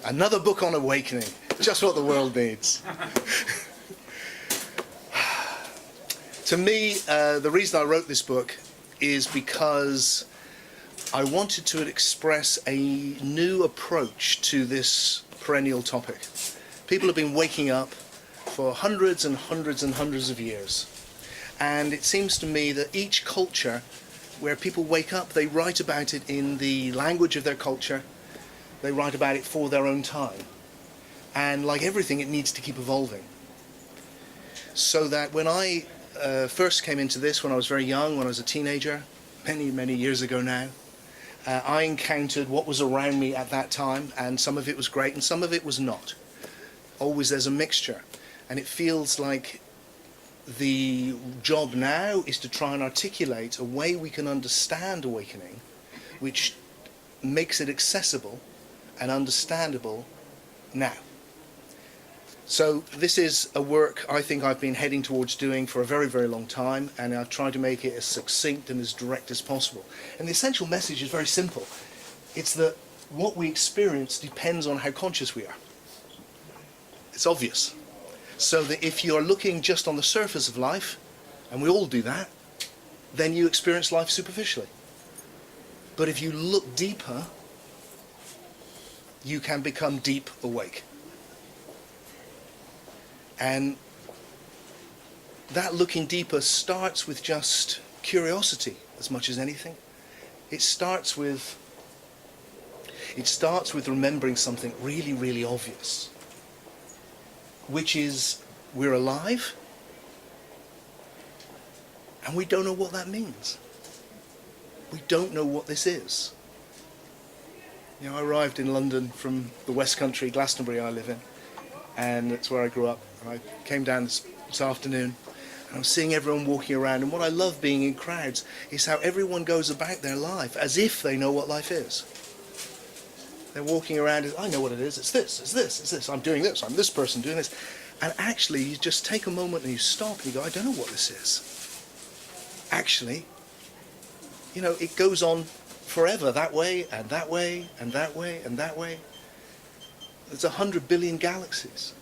Another book on awakening. Just what the world needs. To me, the reason I wrote this book is because I wanted to express a new approach to this perennial topic. People have been waking up for hundreds and hundreds and hundreds of years. And it seems to me that each culture where people wake up, they write about it in the language of their culture. They write about it for their own time. And like everything, it needs to keep evolving. So that when I first came into this, when I was very young, when I was a teenager, many, many years ago now, I encountered what was around me at that time, and some of it was great and some of it was not. Always there's a mixture. And it feels like the job now is to try and articulate a way we can understand awakening, which makes it accessible and understandable now. So this is a work I think I've been heading towards doing for a very, very long time, and I've tried to make it as succinct and as direct as possible. And the essential message is very simple. It's that what we experience depends on how conscious we are. It's obvious. So that if you're looking just on the surface of life, and we all do that, then you experience life superficially. But if you look deeper, you can become deep awake. And that looking deeper starts with just curiosity as much as anything. It starts with remembering something really, really obvious, which is we're alive and we don't know what that means. We don't know what this is. You know, I arrived in London from the West Country, Glastonbury I live in, and that's where I grew up. And I came down this afternoon and I'm seeing everyone walking around, and what I love being in crowds is how everyone goes about their life as if they know what life is. They're walking around as, I know what it is, it's this, it's this, it's this, I'm doing this, I'm this person doing this. And actually you just take a moment and you stop and you go, I don't know what this is. Actually, you know, it goes on forever, that way and that way and that way and that way. There's 100 billion galaxies.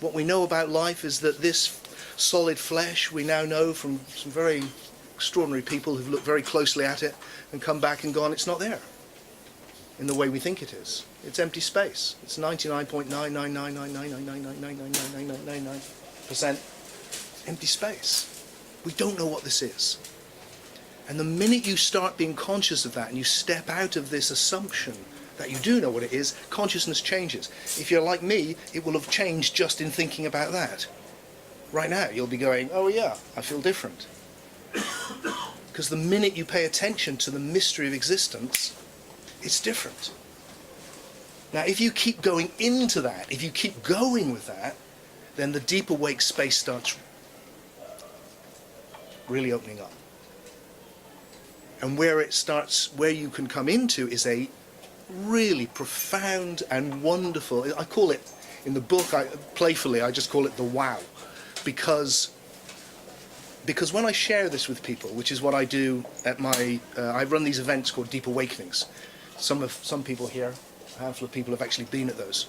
What we know about life is that this solid flesh, we now know from some very extraordinary people who've looked very closely at it and come back and gone, it's not there in the way we think it is. It's empty space. It's 99.9999999999999% empty space. We don't know what this is. And the minute you start being conscious of that and you step out of this assumption that you do know what it is, consciousness changes. If you're like me, it will have changed just in thinking about that. Right now, you'll be going, oh yeah, I feel different. Because the minute you pay attention to the mystery of existence, it's different. Now, if you keep going into that, if you keep going with that, then the deep awake space starts really opening up. And where it starts, where you can come into is a really profound and wonderful, I call it, in the book, playfully, I just call it the wow. Because when I share this with people, which is what I do at my, I run these events called Deep Awakenings. Some people here, a handful of people have actually been at those.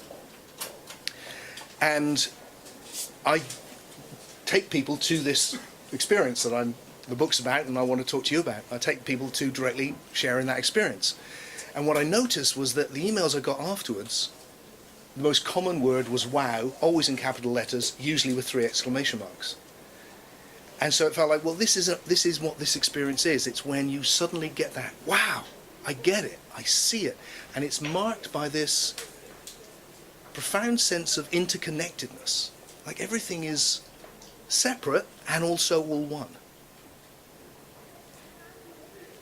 And I take people to this experience that the book's about and I want to talk to you about. I take people to directly sharing that experience. And what I noticed was that the emails I got afterwards, the most common word was wow, always in capital letters, usually with 3 exclamation marks. And so it felt like, well, this is what this experience is. It's when you suddenly get that, wow, I get it, I see it. And it's marked by this profound sense of interconnectedness. Like everything is separate and also all one.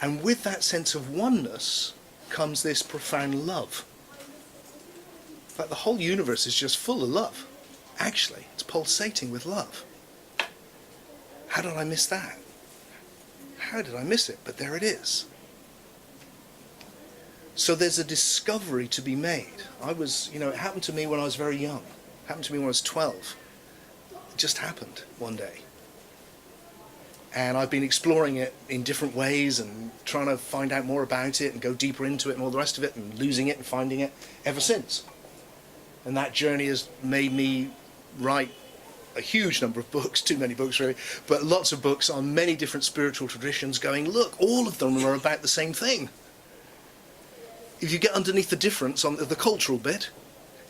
And with that sense of oneness comes this profound love. In fact, the whole universe is just full of love. Actually, it's pulsating with love. How did I miss that? How did I miss it? But there it is. So there's a discovery to be made. It happened to me when I was very young. It happened to me when I was 12. It just happened one day. And I've been exploring it in different ways and trying to find out more about it and go deeper into it and all the rest of it, and losing it and finding it ever since. And that journey has made me write a huge number of books, too many books really, but lots of books on many different spiritual traditions, going, look, all of them are about the same thing. If you get underneath the difference on the cultural bit,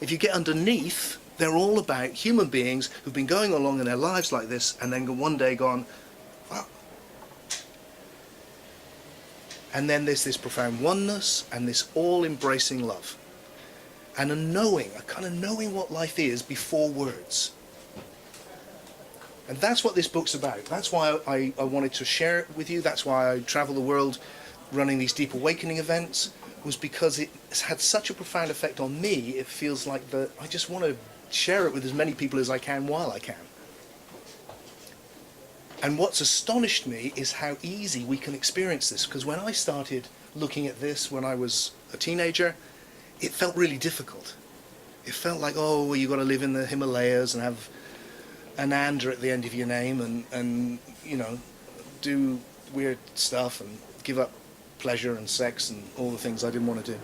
if you get underneath, they're all about human beings who've been going along in their lives like this, and then one day gone, wow. And then there's this profound oneness and this all-embracing love. And a kind of knowing what life is before words. And that's what this book's about. That's why I wanted to share it with you. That's why I travel the world running these deep awakening events, was because it's had such a profound effect on me. It feels like I just want to share it with as many people as I can while I can. And what's astonished me is how easy we can experience this. Because when I started looking at this when I was a teenager, it felt really difficult. It felt like, oh, well, you've got to live in the Himalayas and have an Ananda at the end of your name and you know, do weird stuff and give up pleasure and sex and all the things I didn't want to do.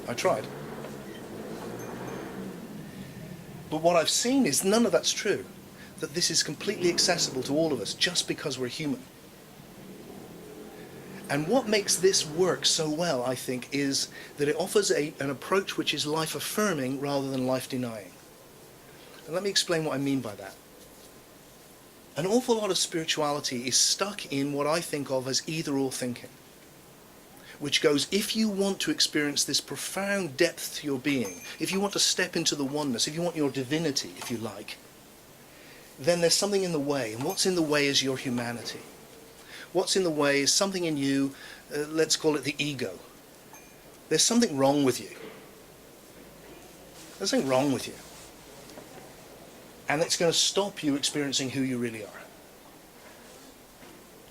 I tried. But what I've seen is none of that's true. That this is completely accessible to all of us just because we're human. And what makes this work so well, I think, is that it offers an approach which is life-affirming rather than life-denying. And let me explain what I mean by that. An awful lot of spirituality is stuck in what I think of as either-or thinking, which goes, if you want to experience this profound depth to your being, if you want to step into the oneness, if you want your divinity, if you like, then there's something in the way. And what's in the way is your humanity. What's in the way is something in you, let's call it the ego. There's something wrong with you. There's something wrong with you. And it's going to stop you experiencing who you really are.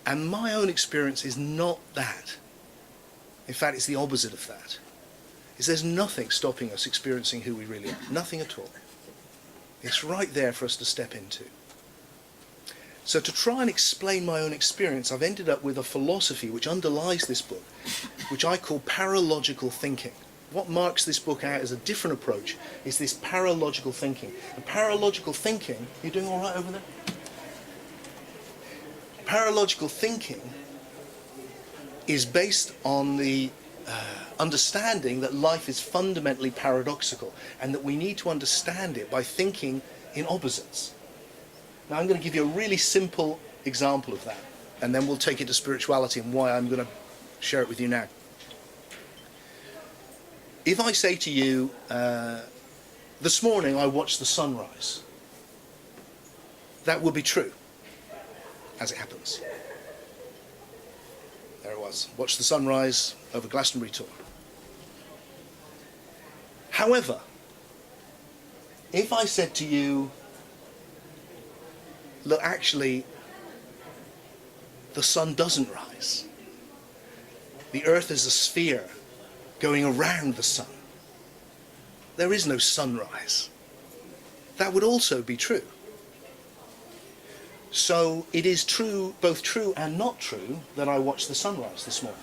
And my own experience is not that. In fact, it's the opposite of that. There's nothing stopping us experiencing who we really are. Nothing at all. It's right there for us to step into. So to try and explain my own experience, I've ended up with a philosophy which underlies this book, which I call paralogical thinking. What marks this book out as a different approach is this paralogical thinking. And paralogical thinking, you doing all right over there? Paralogical thinking is based on the understanding that life is fundamentally paradoxical and that we need to understand it by thinking in opposites. Now I'm going to give you a really simple example of that, and then we'll take it to spirituality and why I'm going to share it with you now. If I say to you, this morning I watched the sunrise, that would be true, as it happens. There it was. Watched the sunrise over Glastonbury tour. However, if I said to you, look, actually, the sun doesn't rise. The earth is a sphere going around the sun. There is no sunrise. That would also be true. So it is true, both true and not true, that I watched the sunrise this morning.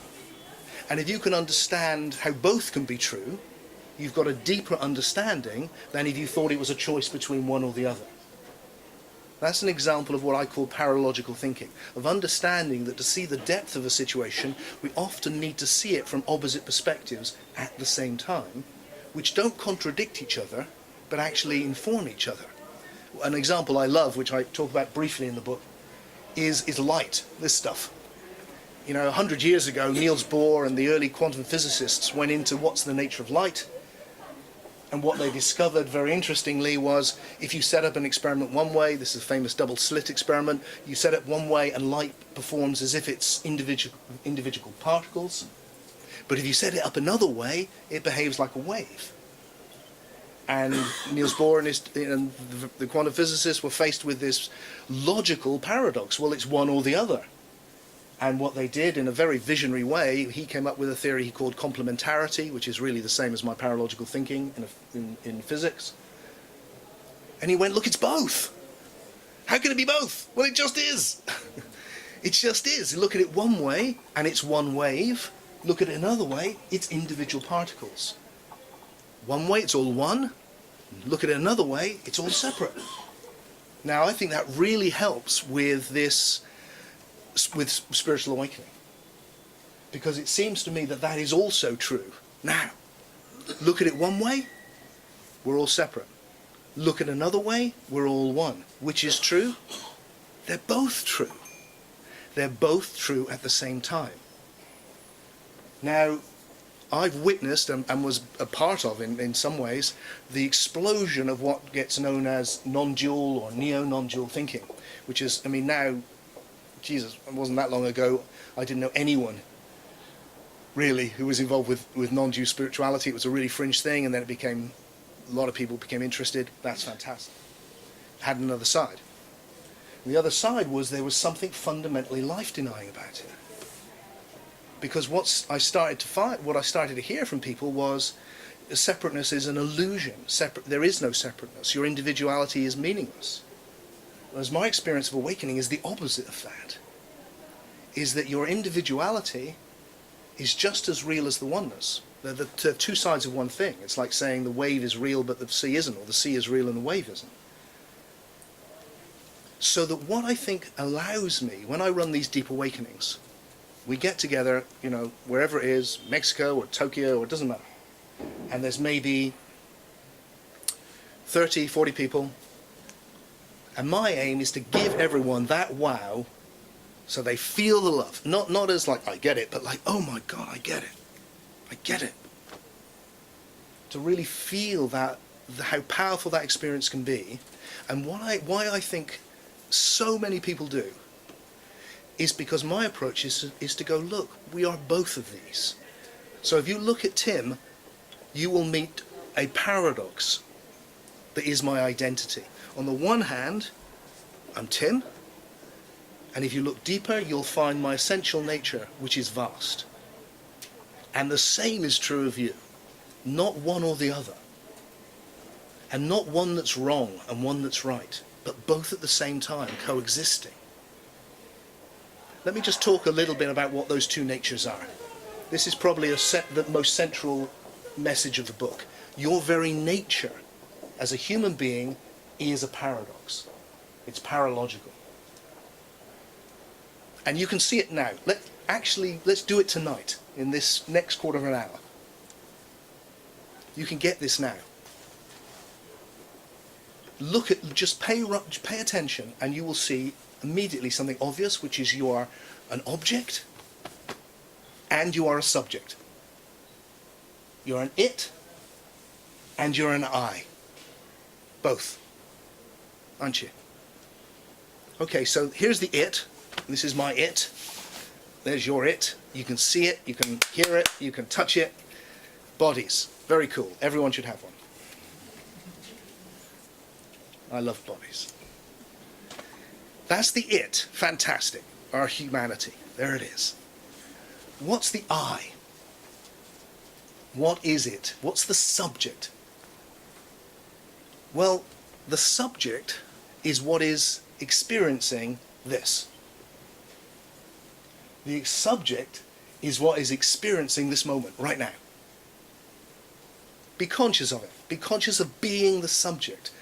And if you can understand how both can be true, you've got a deeper understanding than if you thought it was a choice between one or the other. That's an example of what I call paralogical thinking, of understanding that to see the depth of a situation, we often need to see it from opposite perspectives at the same time, which don't contradict each other, but actually inform each other. An example I love, which I talk about briefly in the book, is light, this stuff. You know, 100 years ago, Niels Bohr and the early quantum physicists went into what's the nature of light. And what they discovered, very interestingly, was if you set up an experiment one way, this is a famous double slit experiment, you set it one way and light performs as if it's individual particles. But if you set it up another way, it behaves like a wave. And Niels Bohr and the quantum physicists were faced with this logical paradox. Well, it's one or the other. And what they did in a very visionary way, he came up with a theory he called complementarity, which is really the same as my paralogical thinking in physics. And he went, look, it's both. How can it be both? Well, it just is. It just is. Look at it one way, and it's one wave. Look at it another way, it's individual particles. One way, it's all one. Look at it another way, it's all separate. Now, I think that really helps with this, with spiritual awakening. Because it seems to me that that is also true. Now, look at it one way, we're all separate. Look at another way, we're all one. Which is true? They're both true. They're both true at the same time. Now, I've witnessed and was a part of, in some ways, the explosion of what gets known as non-dual or neo-non-dual thinking, which is, I mean, now, Jesus, it wasn't that long ago, I didn't know anyone really who was involved with non-dual spirituality. It was a really fringe thing, and then it became, a lot of people became interested. That's fantastic. Had another side. And the other side was there was something fundamentally life-denying about it. Because what I started to hear from people was separateness is an illusion. There is no separateness. Your individuality is meaningless. Whereas my experience of awakening is the opposite of that. Is that your individuality is just as real as the oneness. They're two sides of one thing. It's like saying the wave is real but the sea isn't, or the sea is real and the wave isn't. So that what I think allows me, when I run these deep awakenings, we get together, you know, wherever it is, Mexico or Tokyo, or it doesn't matter. And there's maybe 30, 40 people. And my aim is to give everyone that wow, so they feel the love. Not as like, I get it, but like, oh my God, I get it. I get it. To really feel that, how powerful that experience can be. And why I think so many people do is because my approach is to go, look, we are both of these. So if you look at Tim, you will meet a paradox that is my identity. On the one hand, I'm Tim, and if you look deeper, you'll find my essential nature, which is vast. And the same is true of you. Not one or the other. And not one that's wrong and one that's right, but both at the same time, coexisting. Let me just talk a little bit about what those two natures are. This is probably the most central message of the book. Your very nature as a human being is a paradox. It's paralogical. And you can see it now. Let's do it tonight, in this next quarter of an hour. You can get this now. Just pay attention, and you will see immediately something obvious, which is you are an object and you are a subject. You're an it and you're an I. Both. Aren't you? Okay, so here's the it. This is my it. There's your it. You can see it, you can hear it, you can touch it. Bodies. Very cool. Everyone should have one. I love bodies. That's the it. Fantastic. Our humanity. There it is. What's the I? What is it? What's the subject? Well, the subject is what is experiencing this. The subject is what is experiencing this moment, right now. Be conscious of it. Be conscious of being the subject.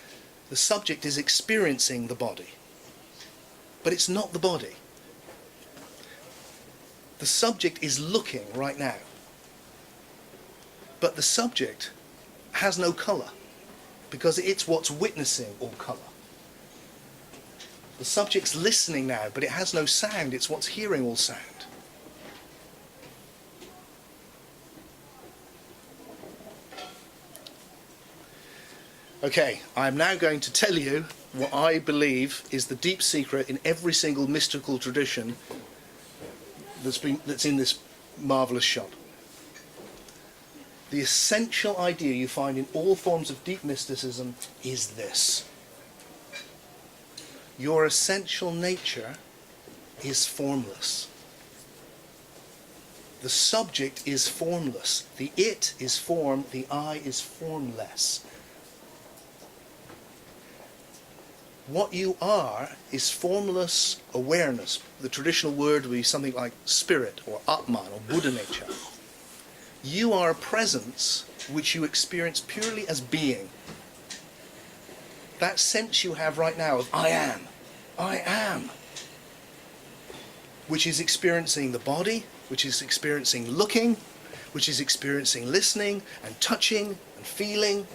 The subject is experiencing the body. But it's not the body. The subject is looking right now. But the subject has no colour, because it's what's witnessing all colour. The subject's listening now, but it has no sound. It's what's hearing all sound. Okay, I'm now going to tell you what I believe is the deep secret in every single mystical tradition that's in this marvellous shop. The essential idea you find in all forms of deep mysticism is this. Your essential nature is formless. The subject is formless. The it is form, the I is formless. What you are is formless awareness. The traditional word would be something like spirit or Atman or Buddha nature. You are a presence which you experience purely as being. That sense you have right now of I am, which is experiencing the body, which is experiencing looking, which is experiencing listening and touching and feeling.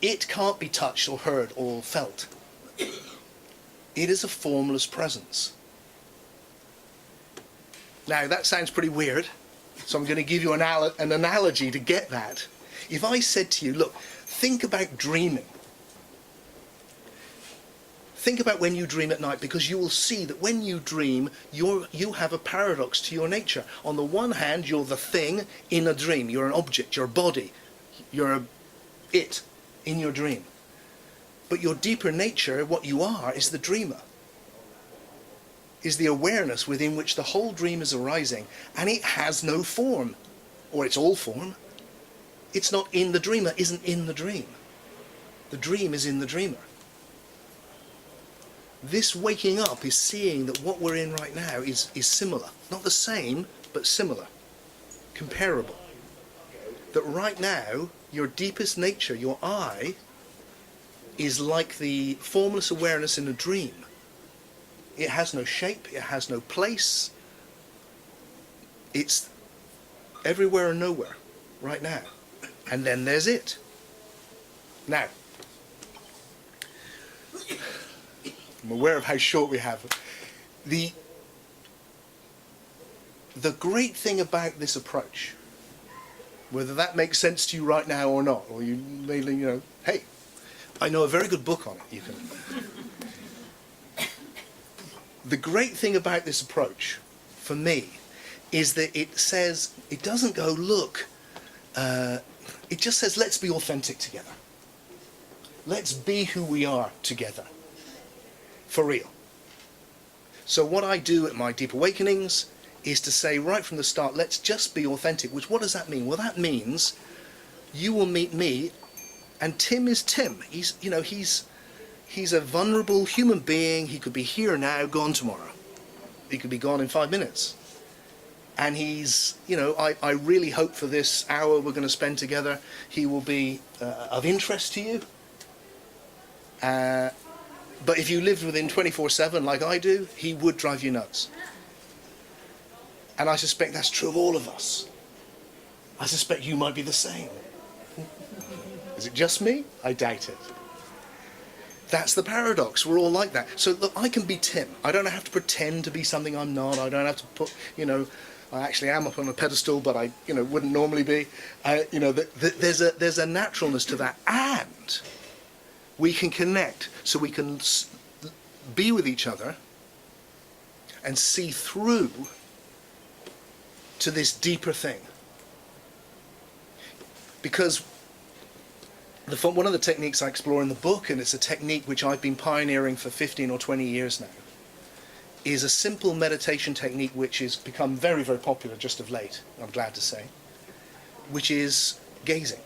It can't be touched or heard or felt. It is a formless presence. Now that sounds pretty weird, so I'm going to give you an analogy to get that. If I said to you, look, think about dreaming. Think about when you dream at night, because you will see that when you dream, you have a paradox to your nature. On the one hand, you're the thing in a dream. You're an object, you're a body, you're it in your dream. But your deeper nature, what you are, is the dreamer. Is the awareness within which the whole dream is arising, and it has no form, or it's all form. It's not in the dreamer, isn't in the dream. The dream is in the dreamer. This waking up is seeing that what we're in right now is similar. Not the same, but similar. Comparable. That right now, your deepest nature, your I, is like the formless awareness in a dream. It has no shape, it has no place. It's everywhere and nowhere, right now. And then there's it. Now, I'm aware of how short we have. The great thing about this approach, whether that makes sense to you right now or not, or you mainly, hey, I know a very good book on it. You can. The great thing about this approach, for me, is that it doesn't go, look, it just says, let's be authentic together. Let's be who we are together. For real. So what I do at my Deep Awakenings is to say right from the start, let's just be authentic. Which, what does that mean? Well, that means you will meet me, and Tim is Tim. He's a vulnerable human being. He could be here now, gone tomorrow. He could be gone in 5 minutes. And he's, I really hope for this hour we're going to spend together, he will be of interest to you. But if you lived within 24/7 like I do, he would drive you nuts. And I suspect that's true of all of us. I suspect you might be the same. Is it just me? I doubt it. That's the paradox. We're all like that. So look, I can be Tim. I don't have to pretend to be something I'm not. I don't have to put, I actually am up on a pedestal, but I, wouldn't normally be. There's a naturalness to that. And we can connect, so we can be with each other and see through to this deeper thing. Because one of the techniques I explore in the book, and it's a technique which I've been pioneering for 15 or 20 years now, is a simple meditation technique which has become very, very popular just of late, I'm glad to say, which is gazing.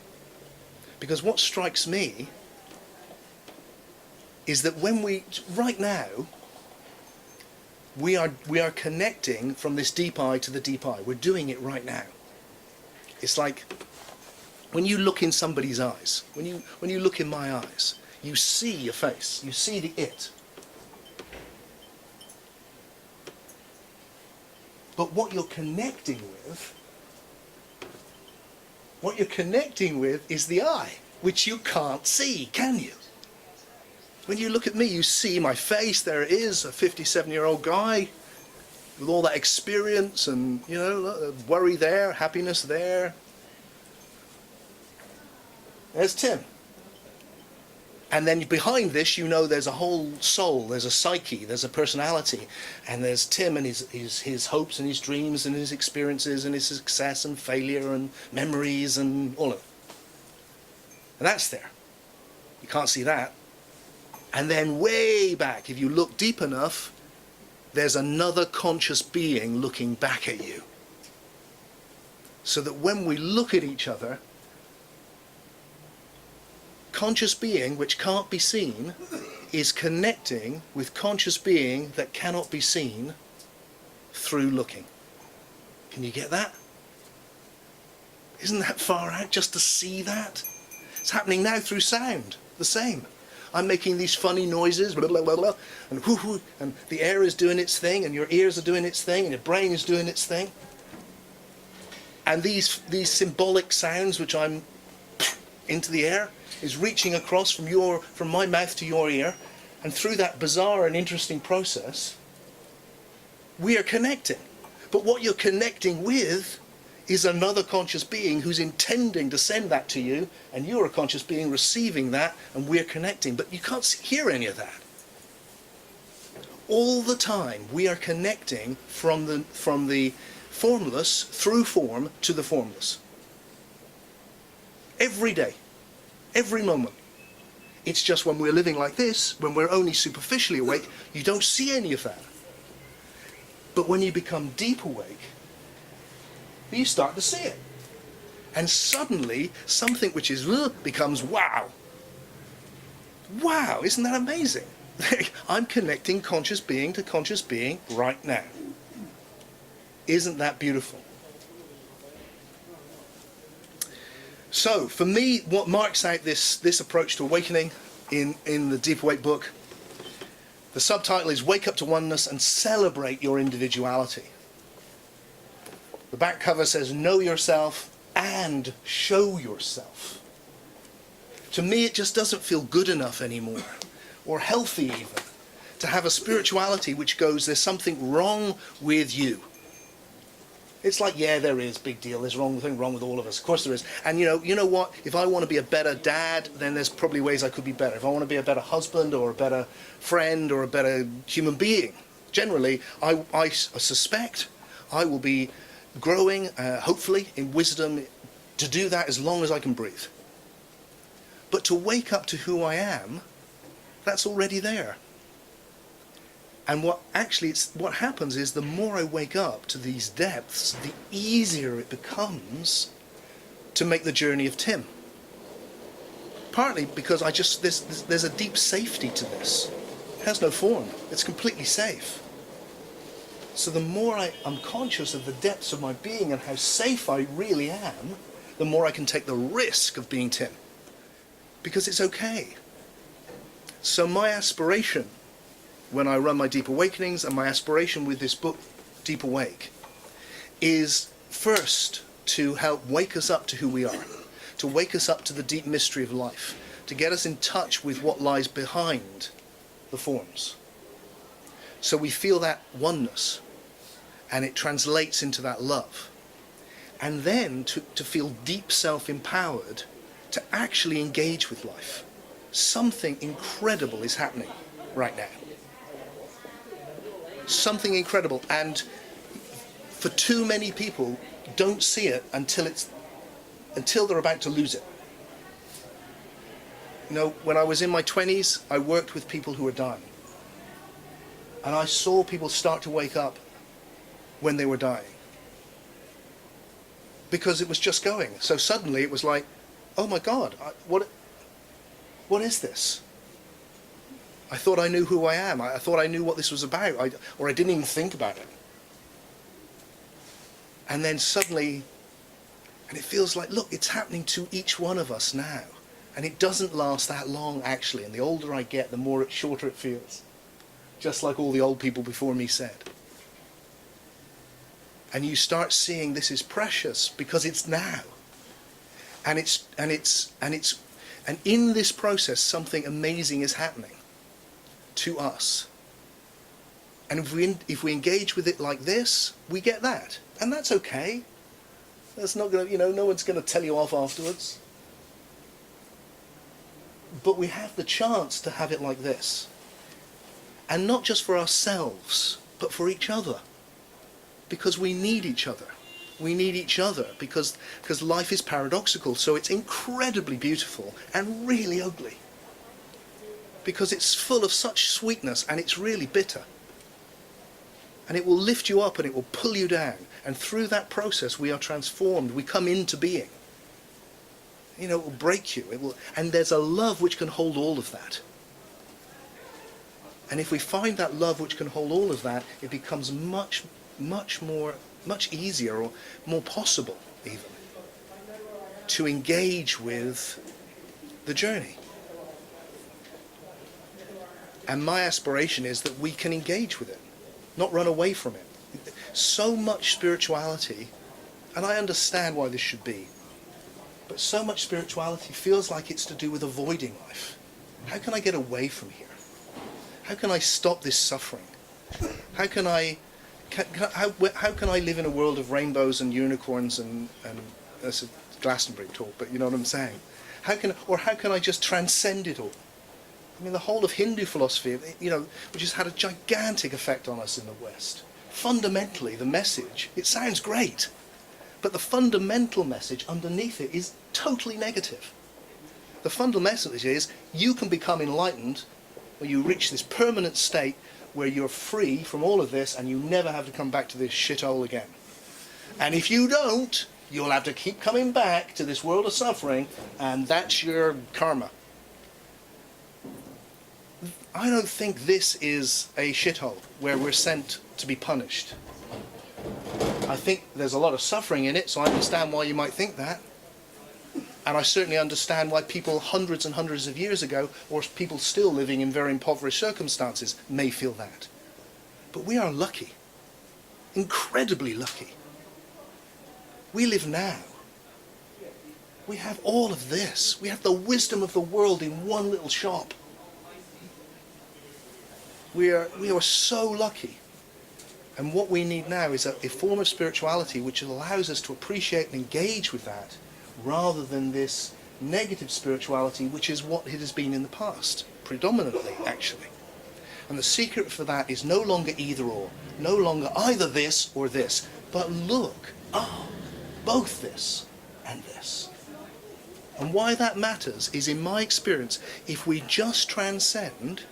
Because what strikes me is that when right now, we are connecting from this deep I to the deep I. We're doing it right now. It's like when you look in somebody's eyes, when you look in my eyes, you see your face, you see the it. But what you're connecting with is the I, which you can't see, can you? When you look at me, you see my face. There it is, a 57-year-old guy with all that experience and, worry there, happiness there. There's Tim. And then behind this, there's a whole soul, there's a psyche, there's a personality. And there's Tim and his hopes and his dreams and his experiences and his success and failure and memories and all of it. And that's there. You can't see that. And then way back, if you look deep enough, there's another conscious being looking back at you. So that when we look at each other, conscious being which can't be seen is connecting with conscious being that cannot be seen through looking. Can you get that? Isn't that far out just to see that? It's happening now through sound, the same. I'm making these funny noises, blah, blah, blah, blah, and whoo, whoo, and the air is doing its thing, and your ears are doing its thing, and your brain is doing its thing. And these symbolic sounds which I'm into the air is reaching across from my mouth to your ear, and through that bizarre and interesting process, we are connecting. But what you're connecting with is another conscious being who's intending to send that to you, and you're a conscious being receiving that, and we're connecting. But you can't hear any of that. All the time we are connecting from the formless through form to the formless. Every day, every moment. It's just when we're living like this, when we're only superficially awake, you don't see any of that. But when you become deep awake, you start to see it. And suddenly, something which is becomes wow. Wow, isn't that amazing? I'm connecting conscious being to conscious being right now. Isn't that beautiful? So, for me, what marks out this approach to awakening in the Deep Awake book, the subtitle is Wake Up to Oneness and Celebrate Your Individuality. The back cover says, know yourself and show yourself. To me, it just doesn't feel good enough anymore, or healthy even, to have a spirituality which goes, there's something wrong with you. It's like, yeah, there is, big deal, there's something wrong with all of us. Of course there is. And you know what? If I want to be a better dad, then there's probably ways I could be better. If I want to be a better husband or a better friend or a better human being, generally, I suspect I will be growing, hopefully, in wisdom to do that as long as I can breathe. But to wake up to who I am, that's already there. And what happens is the more I wake up to these depths, the easier it becomes to make the journey of Tim. Partly because there's a deep safety to this. It has no form. It's completely safe. So the more I'm conscious of the depths of my being and how safe I really am, the more I can take the risk of being Tim. Because it's okay. So my aspiration when I run my Deep Awakenings, and my aspiration with this book, Deep Awake, is first to help wake us up to who we are, to wake us up to the deep mystery of life, to get us in touch with what lies behind the forms. So we feel that oneness, and it translates into that love. And then to feel deep self-empowered to actually engage with life. Something incredible is happening right now. Something incredible, and for too many people don't see it until they're about to lose it. You know, when I was in my 20s, I worked with people who were dying, and I saw people start to wake up when they were dying, because it was just going. So suddenly it was like, oh my God, what is this? I thought I knew who I am. I thought I knew what this was about, or I didn't even think about it. And then suddenly, and it feels like, look, it's happening to each one of us now. And it doesn't last that long, actually. And the older I get, the shorter it feels. Just like all the old people before me said. And you start seeing this is precious because it's now. And in this process, something amazing is happening to us. And if we engage with it like this, we get that. And that's okay. That's not going to, no one's going to tell you off afterwards. But we have the chance to have it like this. And not just for ourselves, but for each other. Because we need each other. We need each other because life is paradoxical, so it's incredibly beautiful and really ugly. Because it's full of such sweetness and it's really bitter. And it will lift you up and it will pull you down. And through that process we are transformed. We come into being. You know, it will break you. It will, and there's a love which can hold all of that. And if we find that love which can hold all of that, it becomes much easier, or more possible even, to engage with the journey. And my aspiration is that we can engage with it, not run away from it. So much spirituality, and I understand why this should be, but so much spirituality feels like it's to do with avoiding life. How can I get away from here? How can I stop this suffering? How can I live in a world of rainbows and unicorns and that's a Glastonbury talk, but you know what I'm saying? How can I just transcend it all? I mean, the whole of Hindu philosophy, you know, which has had a gigantic effect on us in the West. Fundamentally, the message, it sounds great, but the fundamental message underneath it is totally negative. The fundamental message is you can become enlightened, or you reach this permanent state where you're free from all of this and you never have to come back to this shithole again. And if you don't, you'll have to keep coming back to this world of suffering, and that's your karma. I don't think this is a shithole where we're sent to be punished. I think there's a lot of suffering in it, so I understand why you might think that. And I certainly understand why people hundreds and hundreds of years ago, or people still living in very impoverished circumstances, may feel that. But we are lucky. Incredibly lucky. We live now. We have all of this. We have the wisdom of the world in one little shop. We are so lucky. And what we need now is a form of spirituality which allows us to appreciate and engage with that, rather than this negative spirituality, which is what it has been in the past, predominantly, actually. And the secret for that is no longer either or, no longer either this or this, but look, both this and this. And why that matters is, in my experience, if we just transcend,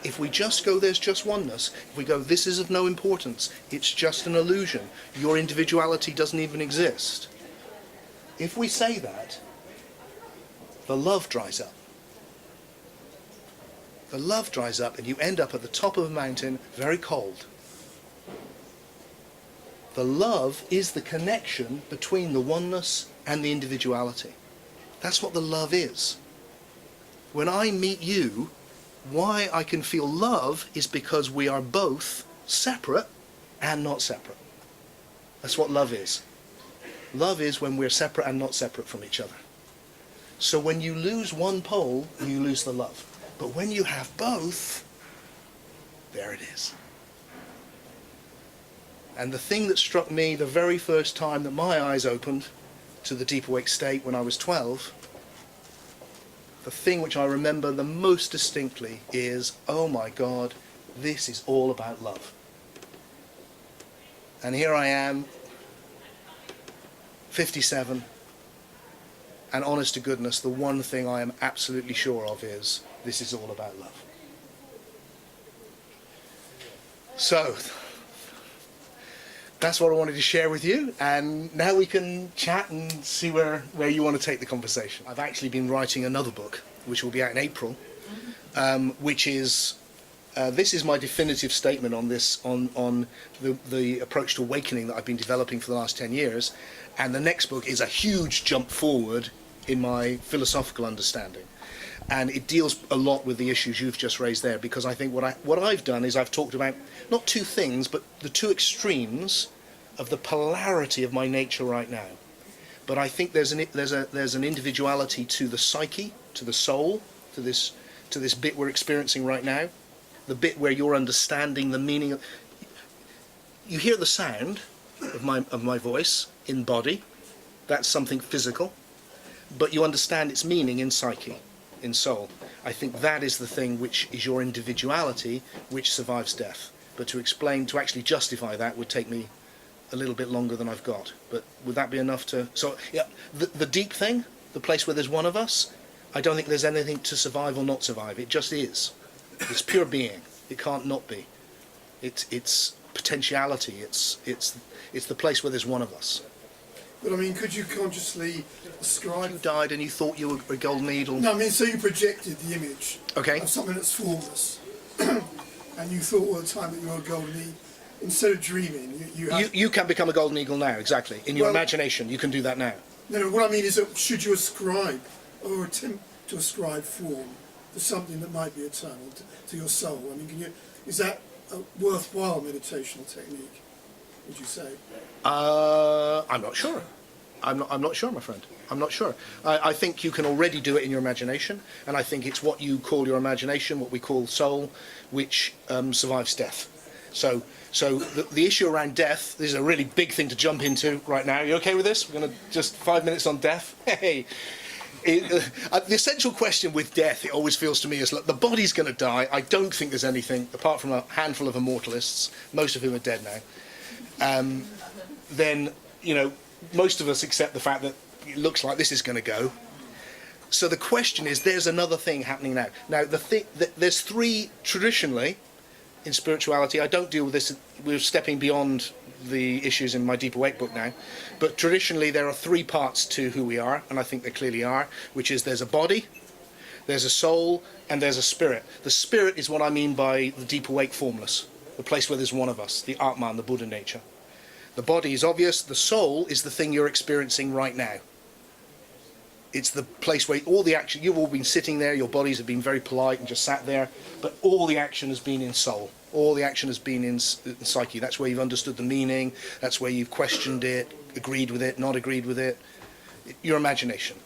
if we just go, there's just oneness, if we go, this is of no importance, it's just an illusion, your individuality doesn't even exist. If we say that, the love dries up. The love dries up and you end up at the top of a mountain, very cold. The love is the connection between the oneness and the individuality. That's what the love is. When I meet you, why I can feel love is because we are both separate and not separate. That's what love is. Love is when we're separate and not separate from each other. So when you lose one pole, you lose the love. But when you have both, there it is. And the thing that struck me the very first time that my eyes opened to the deep awake state when I was 12, the thing which I remember the most distinctly is, oh my God, this is all about love. And here I am, 57, and honest to goodness, the one thing I am absolutely sure of is, this is all about love. So, that's what I wanted to share with you, and now we can chat and see where you want to take the conversation. I've actually been writing another book, which will be out in April, which is, this is my definitive statement on this, on the approach to awakening that I've been developing for the last 10 years, and the next book is a huge jump forward in my philosophical understanding. And it deals a lot with the issues you've just raised there, because I think what I've done is I've talked about not two things, but the two extremes of the polarity of my nature right now. But I think there's an individuality to the psyche, to the soul, to this bit we're experiencing right now, the bit where you're understanding the meaning of. You hear the sound of my voice in body, that's something physical, but you understand its meaning in psyche, in soul. I think that is the thing which is your individuality, which survives death. But to actually justify that would take me a little bit longer than I've got. But would that be enough to... So, yeah, the deep thing, the place where there's one of us, I don't think there's anything to survive or not survive. It just is. It's pure being. It can't not be. It's potentiality. It's the place where there's one of us. But I mean, could you consciously ascribe... You died and you thought you were a golden needle. No, I mean, so you projected the image Okay. of something that's formless, and you thought all the time that you were a golden eagle. Instead of dreaming, You can become a golden eagle now, exactly. In your Well, imagination, you can do that now. No, what I mean is that should you ascribe, or attempt to ascribe form to something that might be eternal, to your soul? I mean, is that a worthwhile meditational technique, would you say? I'm not sure. I'm not sure, my friend. I'm not sure. I think you can already do it in your imagination, and I think it's what you call your imagination, what we call soul, which survives death. So the issue around death, this is a really big thing to jump into right now. You okay with this? We're going to just 5 minutes on death. Hey. The essential question with death, it always feels to me, is, look, the body's going to die. I don't think there's anything, apart from a handful of immortalists, most of whom are dead now. Then, you know, most of us accept the fact that it looks like this is going to go. So the question is, there's another thing happening now. Now, there's three, traditionally, in spirituality, I don't deal with this, we're stepping beyond the issues in my Deep Awake book now, but traditionally there are three parts to who we are, and I think there clearly are, which is there's a body, there's a soul, and there's a spirit. The spirit is what I mean by the Deep Awake formless, the place where there's one of us, the Atman, the Buddha nature. The body is obvious, the soul is the thing you're experiencing right now. It's the place where all the action, you've all been sitting there, your bodies have been very polite and just sat there, but all the action has been in soul. All the action has been in psyche. That's where you've understood the meaning, that's where you've questioned it, agreed with it, not agreed with it. Your imagination.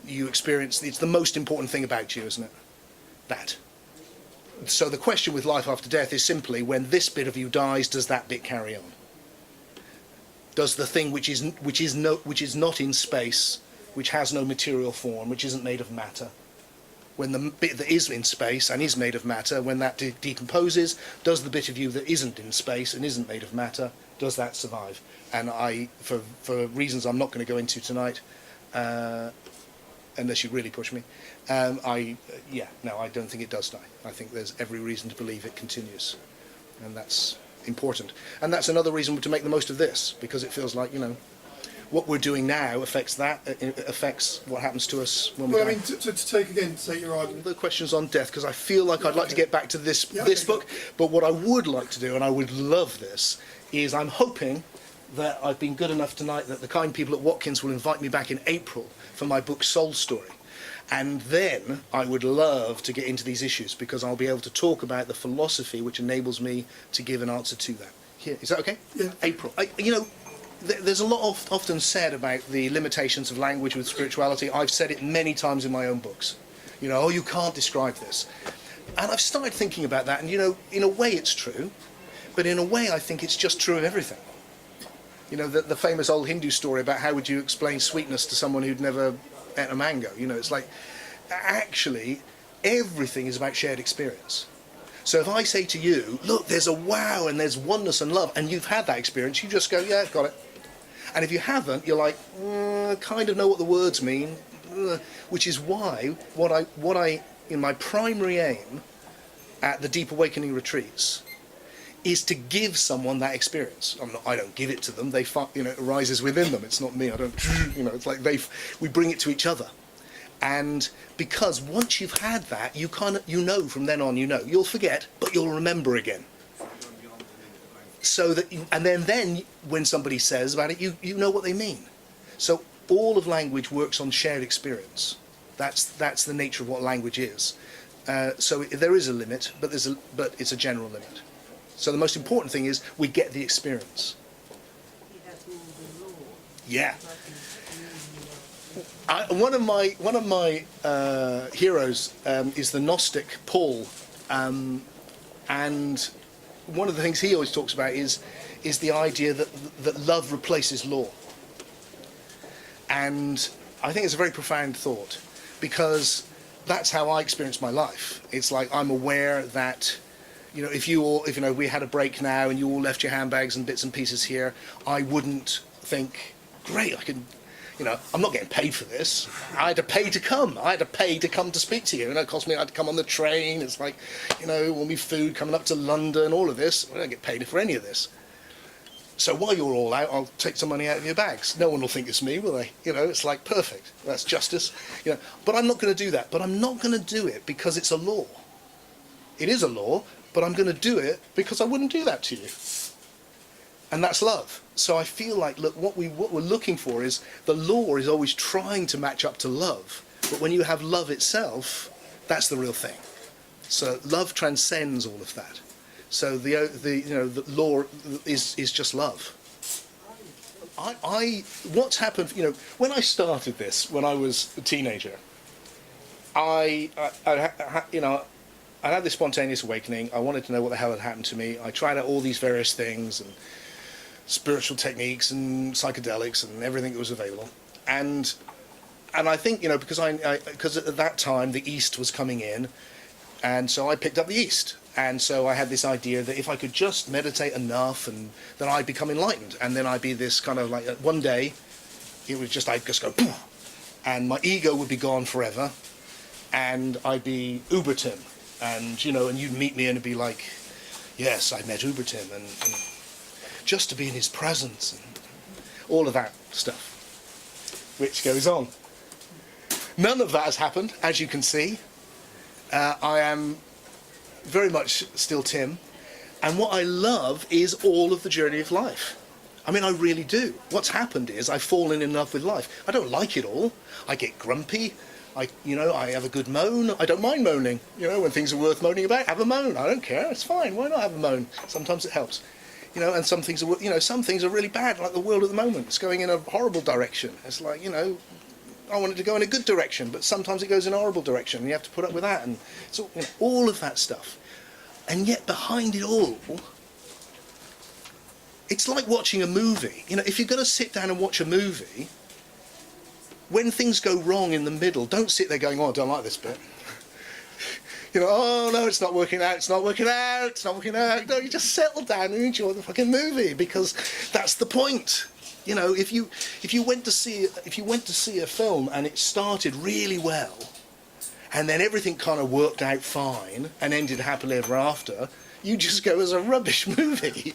You experience, it's the most important thing about you, isn't it? That. So the question with life after death is simply, when this bit of you dies, does that bit carry on? Does the thing which is not in space, which has no material form, which isn't made of matter, when the bit that is in space and is made of matter, when that decomposes, does the bit of you that isn't in space and isn't made of matter, does that survive? And I, for reasons I'm not going to go into tonight, unless you really push me, I don't think it does die. I think there's every reason to believe it continues, and that's important. And that's another reason to make the most of this, because it feels like, you know, what we're doing now affects that, it affects what happens to us when we die. Well, I mean, to take your argument. The questions on death, because I feel like I'd like to get back to this book, but what I would like to do, and I would love this, is I'm hoping that I've been good enough tonight that the kind people at Watkins will invite me back in April for my book Soul Story. And then I would love to get into these issues, because I'll be able to talk about the philosophy which enables me to give an answer to that. Here, is that okay? Yeah. April. You know, there's a lot often said about the limitations of language with spirituality. I've said it many times in my own books. You know, oh, you can't describe this. And I've started thinking about that, and, you know, in a way it's true, but in a way I think it's just true of everything. You know, the famous old Hindu story about how would you explain sweetness to someone who'd never ate a mango. You know, it's like, actually, everything is about shared experience. So if I say to you, look, there's a wow and there's oneness and love, and you've had that experience, you just go, yeah, got it. And if you haven't, you're like, kind of know what the words mean, which is why what I in my primary aim at the Deep Awakening retreats is to give someone that experience. I don't give it to them. They, you know, it arises within them. It's not me. I don't, you know. It's like we bring it to each other. And because once you've had that, you know from then on, you know, you'll forget, but you'll remember again. So that, and then when somebody says about it, you know what they mean. So all of language works on shared experience. That's the nature of what language is. So there is a limit, but it's a general limit. So the most important thing is we get the experience. Yeah. One of my heroes is the Gnostic Paul, and one of the things he always talks about is the idea that love replaces law. And I think it's a very profound thought, because that's how I experience my life. It's like I'm aware that, you know, if we had a break now and you all left your handbags and bits and pieces here, I wouldn't think, great, I can, you know, I'm not getting paid for this. I had to pay to come. I had to pay to come to speak to you. And it cost me, I had to come on the train. It's like, you know, all me food coming up to London, all of this. I don't get paid for any of this. So while you're all out, I'll take some money out of your bags. No one will think it's me, will they? You know, it's like perfect. That's justice. You know, but I'm not going to do that. But I'm not going to do it because it's a law. It is a law, but I'm going to do it because I wouldn't do that to you. And that's love. So I feel like, look, what we're looking for is the law is always trying to match up to love. But when you have love itself, that's the real thing. So love transcends all of that. So the law is just love. What's happened? You know, when I started this, when I was a teenager, I had this spontaneous awakening. I wanted to know what the hell had happened to me. I tried out all these various things and spiritual techniques and psychedelics and everything that was available. And I think, you know, because at that time the East was coming in, and so I picked up the East. And so I had this idea that if I could just meditate enough, and then I'd become enlightened, and then I'd be this kind of like one day, I'd just go poof, and my ego would be gone forever, and I'd be Uber Tim, and you know, and you'd meet me and it'd be like, yes, I met Uber Tim, and just to be in his presence, and all of that stuff, which goes on. None of that has happened, as you can see. I am very much still Tim, and what I love is all of the journey of life. I mean, I really do. What's happened is I've fallen in love with life. I don't like it all. I get grumpy. I have a good moan. I don't mind moaning. You know, when things are worth moaning about, have a moan. I don't care. It's fine. Why not have a moan? Sometimes it helps. You know, and some things are really bad, like the world at the moment. It's going in a horrible direction. It's like, you know, I want it to go in a good direction, but sometimes it goes in a horrible direction, and you have to put up with that, and so, you know, all of that stuff. And yet behind it all, it's like watching a movie. You know, if you're going to sit down and watch a movie, when things go wrong in the middle, don't sit there going, oh, I don't like this bit. You know, oh no, it's not working out, it's not working out, it's not working out. No, you just settle down and enjoy the fucking movie, because that's the point. You know, if you went to see a film and it started really well, and then everything kind of worked out fine and ended happily ever after, you just go, as a rubbish movie.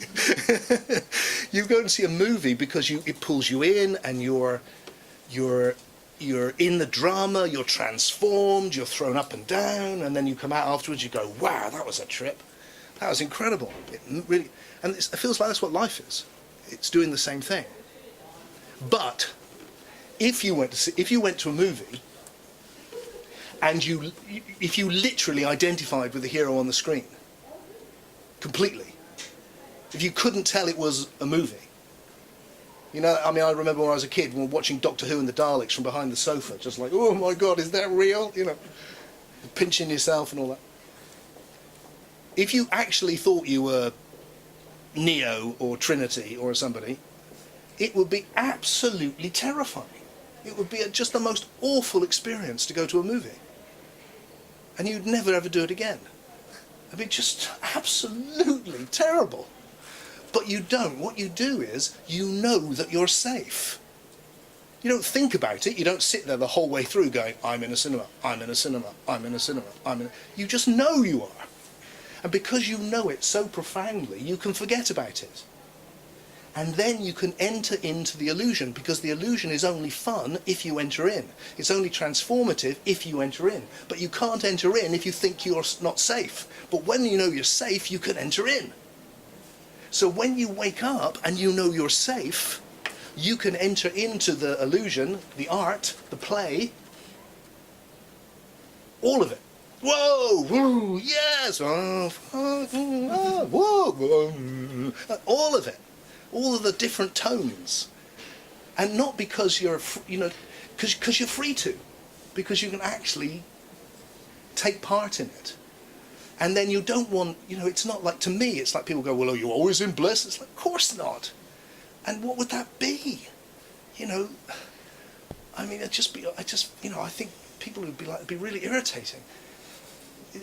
You go and see a movie because it pulls you in, and you're in the drama, you're transformed, you're thrown up and down, and then you come out afterwards, you go, wow, that was a trip. That was incredible. It really, and it feels like that's what life is. It's doing the same thing. But if you went to a movie and if you literally identified with the hero on the screen completely, if you couldn't tell it was a movie, you know, I mean, I remember when I was a kid, watching Doctor Who and the Daleks from behind the sofa, just like, oh my God, is that real? You know, pinching yourself and all that. If you actually thought you were Neo or Trinity or somebody, it would be absolutely terrifying. It would be just the most awful experience to go to a movie. And you'd never ever do it again. It'd be just absolutely terrible. But you don't. What you do is, you know that you're safe. You don't think about it. You don't sit there the whole way through going, I'm in a cinema, I'm in a cinema, I'm in a cinema, You just know you are. And because you know it so profoundly, you can forget about it. And then you can enter into the illusion, because the illusion is only fun if you enter in. It's only transformative if you enter in. But you can't enter in if you think you're not safe. But when you know you're safe, you can enter in. So when you wake up and you know you're safe, you can enter into the illusion, the art, the play, all of it. Whoa, whoa, yes, whoa, whoa, all of it. All of the different tones, and not because you're, because you're free to, because you can actually take part in it. And then you don't want, it's not like, to me, it's like people go, well, are you always in bliss? It's like, of course not. And what would that be? I mean, I think people would be like, it'd be really irritating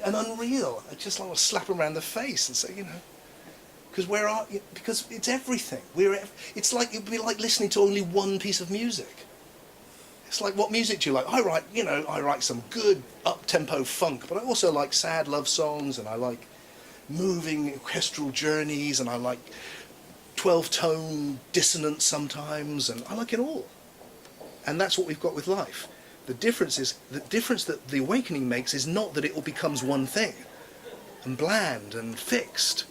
and unreal. I just like to slap them around the face and say, because it's everything. It's like, it'd be like listening to only one piece of music. It's like, what music do you like? I write some good up-tempo funk, but I also like sad love songs, and I like moving orchestral journeys, and I like 12-tone dissonance sometimes, and I like it all. And that's what we've got with life. The difference that the awakening makes is not that it all becomes one thing and bland and fixed.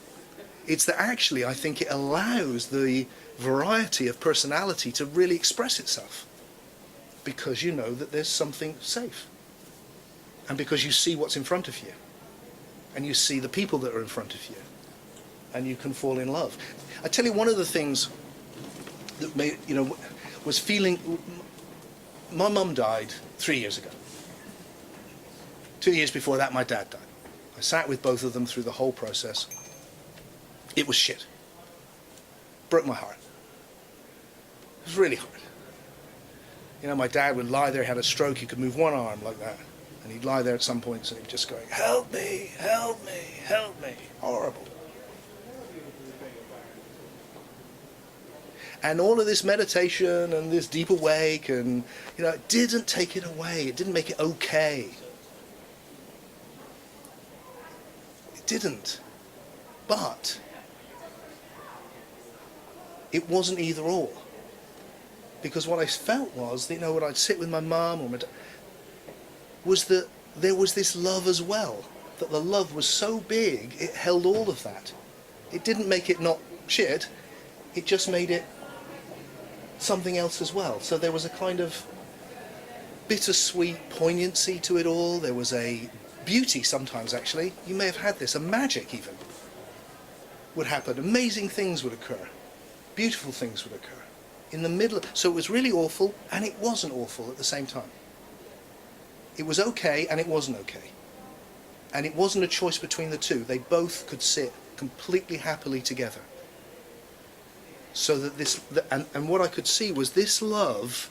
It's that actually I think it allows the variety of personality to really express itself, because you know that there's something safe, and because you see what's in front of you, and you see the people that are in front of you, and you can fall in love. I tell you, one of the things that made, was feeling. My mum died 3 years ago. 2 years before that, my dad died. I sat with both of them through the whole process. It was shit. Broke my heart. It was really hard. My dad would lie there, he had a stroke, he could move one arm like that. And he'd lie there at some points and he'd just go, help me, help me, help me. Horrible. And all of this meditation and this deep awake, and it didn't take it away. It didn't make it okay. It didn't. But it wasn't either or. Because what I felt was, when I'd sit with my mum or my dad, was that there was this love as well. That the love was so big, it held all of that. It didn't make it not shit. It just made it something else as well. So there was a kind of bittersweet poignancy to it all. There was a beauty sometimes, actually. You may have had this, a magic even would happen. Amazing things would occur. Beautiful things would occur. In the middle. So it was really awful, and it wasn't awful at the same time. It was okay, and it wasn't okay. And it wasn't a choice between the two. They both could sit completely happily together. So that and what I could see was this love,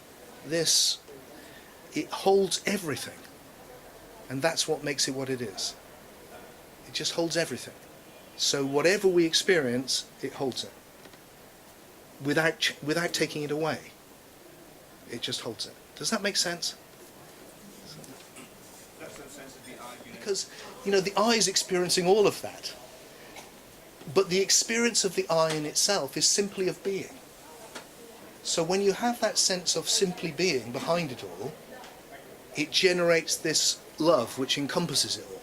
it holds everything. And that's what makes it what it is. It just holds everything. So whatever we experience, it holds it. Without taking it away. It just holds it. Does that make sense? That's the sense of the eye. Because, the eye is experiencing all of that. But the experience of the I in itself is simply of being. So when you have that sense of simply being behind it all, it generates this love which encompasses it all.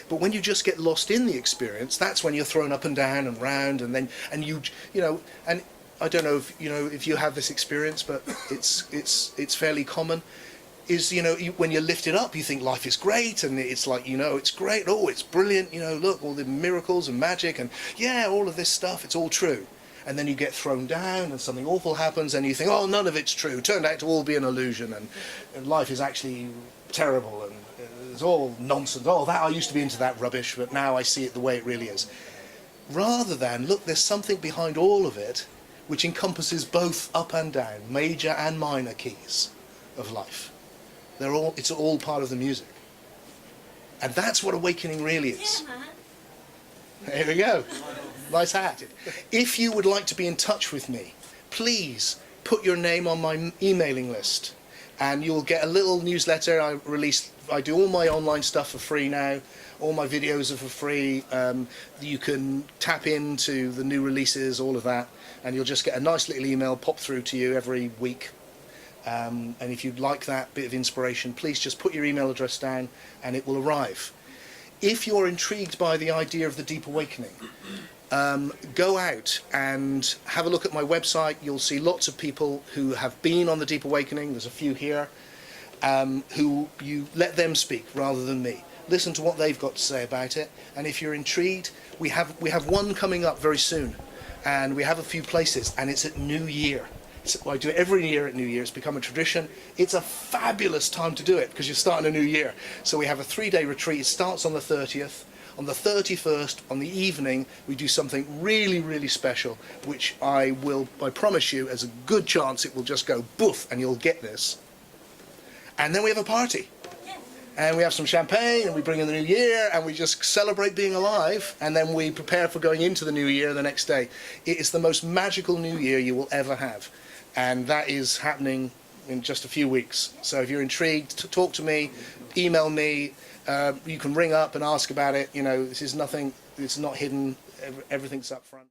But when you just get lost in the experience, that's when you're thrown up and down and round, and I don't know if you have this experience, but it's fairly common. Is when you're lifted up, you think life is great, and it's like it's great. Oh, it's brilliant. Look, all the miracles and magic, and all of this stuff. It's all true. And then you get thrown down, and something awful happens, and you think, oh, none of it's true. Turned out to all be an illusion, and life is actually terrible, and it's all nonsense. Oh, that I used to be into that rubbish, but now I see it the way it really is. Rather than look, there's something behind all of it, which encompasses both up and down, major and minor keys of life. It's all part of the music. And that's what awakening really is. There we go. Nice hat. If you would like to be in touch with me, please put your name on my emailing list, and you'll get a little newsletter I do all my online stuff for free now. All my videos are for free. You can tap into the new releases, all of that, and you'll just get a nice little email pop through to you every week. And if you'd like that bit of inspiration, please just put your email address down and it will arrive. If you're intrigued by the idea of the deep awakening, go out and have a look at my website. You'll see lots of people who have been on the deep awakening. There's a few here who you let them speak rather than me. Listen to what they've got to say about it. And if you're intrigued, we have one coming up very soon, and we have a few places, and it's at New Year. I do it every year at New Year. It's become a tradition. It's a fabulous time to do it because you're starting a new year. So we have a 3-day retreat. It starts on the 30th. On the 31st, on the evening, we do something really, really special, which I promise you, as a good chance, it will just go boof, and you'll get this. And then we have a party. And we have some champagne, and we bring in the new year, and we just celebrate being alive, and then we prepare for going into the new year the next day. It is the most magical new year you will ever have. And that is happening in just a few weeks. So if you're intrigued, talk to me, email me. You can ring up and ask about it. This is nothing, it's not hidden, everything's up front.